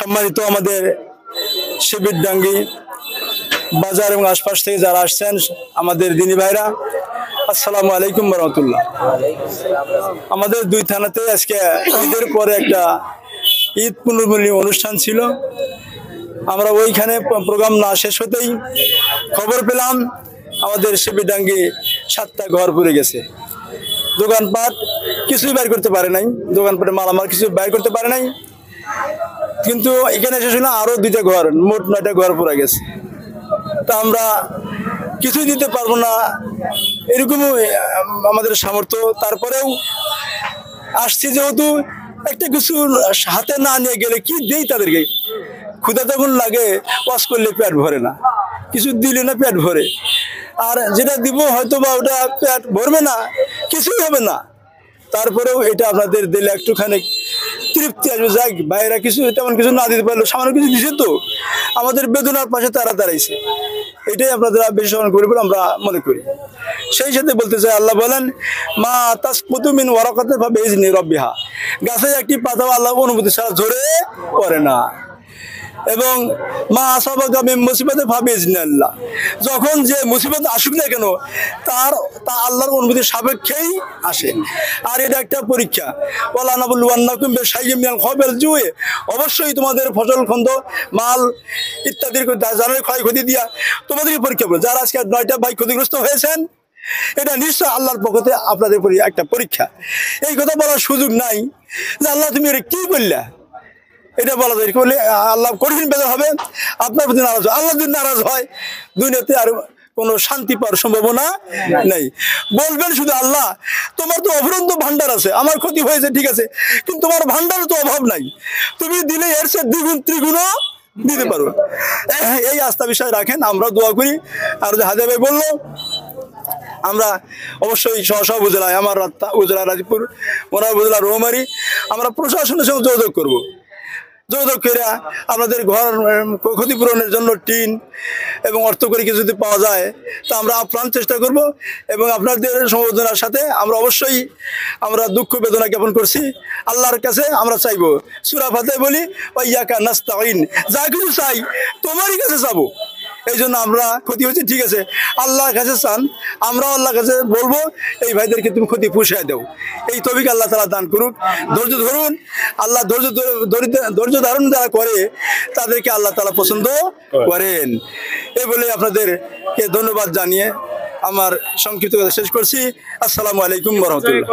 সম্মানিত আমাদের শিবিরডাঙ্গি বাজার এবং আশপাশ থেকে যারা আসছেন আমাদের দিনী ভাইরা, আসসালামু আলাইকুম ওয়া রাহমাতুল্লাহ। আমাদের দুই থানাতে আজকে ঈদের পরে একটা ঈদ পুনর্মিলনী অনুষ্ঠান ছিল। আমরা ওইখানে প্রোগ্রাম না শেষ হতেই খবর পেলাম আমাদের শিবিরডাঙ্গি 7টা ঘর পুড়ে গেছে। দোকানপাট কিছুই বাইর করতে পারে নাই, দোকানপাটে মালামাল কিছু বাইর করতে পারে নাই, কিন্তু এখানে এসে শুনলাম আরো 2টা ঘর, মোট 9টা ঘর পুড়ে গেছে। তা আমরা কিছুই দিতে পারবো না এরকম আমাদের সামর্থ্য, তারপরেও আসছি যেহেতু একটা কিছু হাতে না নিয়ে গেলে কি দেই তাদেরকে। ক্ষুধা তখন লাগে, ওয়াশ করলে পেট ভরে না, কিছু দিলে না পেট ভরে, আর যেটা দিব হয়তো বা ওটা পেট ভরবে না, কিছুই হবে না। তারপরেও এটা আপনাদের দিলে একটুখানি তৃপ্তি আসবে, যাক ভাইরা কিছু তেমন কিছু না দিতে পারলো, সামান্য কিছু দিছে, তো আমাদের বেদনার পাশে তারা দাঁড়াইছে, এটাই আপনারা বেশি স্মরণ করবে বলে আমরা মনে করি। সেই সাথে বলতে চাই, আল্লাহ বলেন মা তাসকুতু মিন ওয়ারাকাতিন ফাবিইজনি রাব্বিহা, গাছের একটি পাতাও আল্লাহ অনুমতি ছাড়া ঝরে পড়ে না। এবং মা আসাবাকা মিন মুসিবাতিন ফাবিইজনিল্লাহ, যখন যে মুসিবত আসুক না কেন তা আল্লাহর অনুমতির সাপেক্ষেই আসে। আর এটা একটা পরীক্ষা, ওয়ালা নাবলুওয়ান্নাকুম বিশাইয়্যিম মিনাল খাউফি ওয়াল জুই, অবশ্যই তোমাদের ফসল খন্দ মাল ইত্যাদির জানের ক্ষয়ক্ষতি দিয়া তোমাদেরকে পরীক্ষা করবে। যারা আজকে 9টা ভাই ক্ষতিগ্রস্ত হয়েছেন, এটা নিশ্চয় আল্লাহর পক্ষে আপনাদের একটা পরীক্ষা। এই কথা বলার সুযোগ নাই যে আল্লাহ তুমি এটা কি করলা, এটা বলা যায় বলে আল্লাহ কঠিন বেদনা হবে, আপনার প্রতি নারাজ হয়। আল্লাহ যদি নারাজ হয় দুনিয়াতে আর কোনো শান্তি পাওয়ার সম্ভাবনা নেই। বলবেন শুধু আল্লাহ তোমার তো অফুরন্ত ভান্ডার আছে, আমার ক্ষতি হয়েছে ঠিক আছে, কিন্তু তোমার ভান্ডারও তো অভাব নাই, তুমি দিলে এর চেয়ে দ্বিগুণ ত্রিগুণও দিতে পারো। এই আস্থা বিষয় রাখেন, আমরা দোয়া করি। আর যে হাজার ভাই বললো, আমরা অবশ্যই সব উপজেলায়, আমার উপজেলা রাজীবপুর, ওনার উপজেলা রৌমারী, আমরা প্রশাসনের সঙ্গে যোগাযোগ করবো। যোগাযোগ করে আপনাদের ঘর ক্ষতিপূরণের জন্য টিন এবং অর্থকরী কিছু যদি পাওয়া যায় তা আমরা আপ্রাণ চেষ্টা করব। এবং আপনাদের সমবেদনার সাথে আমরা অবশ্যই আমরা দুঃখ বেদনা জ্ঞাপন করছি। আল্লাহর কাছে আমরা চাইবো, সূরা ফাতিহায় বলি ওয়া ইয়াকা নাস্তাঈন, যা কিছু চাই তোমারই কাছে চাবো। এই জন্য আমরা ক্ষতি হচ্ছে ঠিক আছে, আল্লাহর কাছে চান, আমরাও আল্লাহর কাছে বলবো এই ভাইদেরকে তুমি ক্ষতি পুষিয়ে দাও। এই তৌফিক আল্লাহ তাআলা দান করুক। ধৈর্য ধরুন, আল্লাহ ধৈর্য ধারণ যারা করে তাদেরকে আল্লাহ তাআলা পছন্দ করেন। এই বলে আপনাদেরকে ধন্যবাদ জানিয়ে আমার সংক্ষিপ্ত কথা শেষ করছি। আসসালামু আলাইকুম ওয়া রাহমাতুল্লাহ।